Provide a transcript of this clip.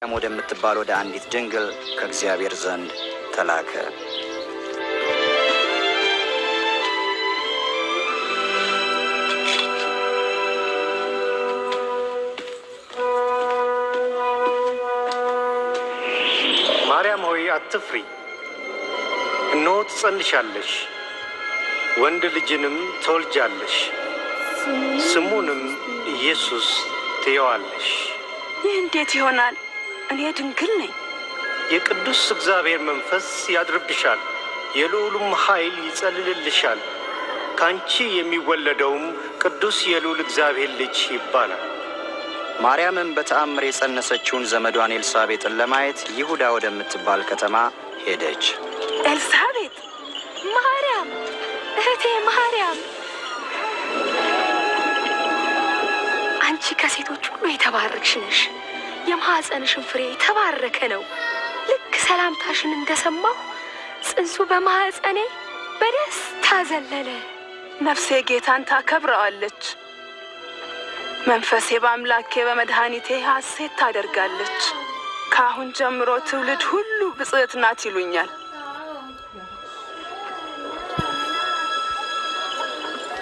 ወደምትባል ወደ አንዲት ድንግል ከእግዚአብሔር ዘንድ ተላከ። ማርያም ሆይ አትፍሪ፣ እነሆ ትጸንሻለሽ፣ ወንድ ልጅንም ትወልጃለሽ፣ ስሙንም ኢየሱስ ትይዋለሽ። ይህ እንዴት ይሆናል? እኔ ድንግል ነኝ። የቅዱስ እግዚአብሔር መንፈስ ያድርብሻል፣ የልዑሉም ኃይል ይጸልልልሻል። ካንቺ የሚወለደውም ቅዱስ የልዑል እግዚአብሔር ልጅ ይባላል። ማርያምም በተአምር የጸነሰችውን ዘመዷን ኤልሳቤጥን ለማየት ይሁዳ ወደምትባል ከተማ ሄደች። ኤልሳቤጥ፣ ማርያም እህቴ ማርያም፣ አንቺ ከሴቶች ሁሉ የተባረክሽ ነሽ። የማኅፀንሽን ፍሬ የተባረከ ነው። ልክ ሰላምታሽን እንደሰማሁ ጽንሱ በማኅፀኔ በደስታ ዘለለ። ነፍሴ ጌታን ታከብረዋለች፣ መንፈሴ በአምላኬ በመድኃኒቴ ሐሴት ታደርጋለች። ከአሁን ጀምሮ ትውልድ ሁሉ ብፅዕት ናት ይሉኛል።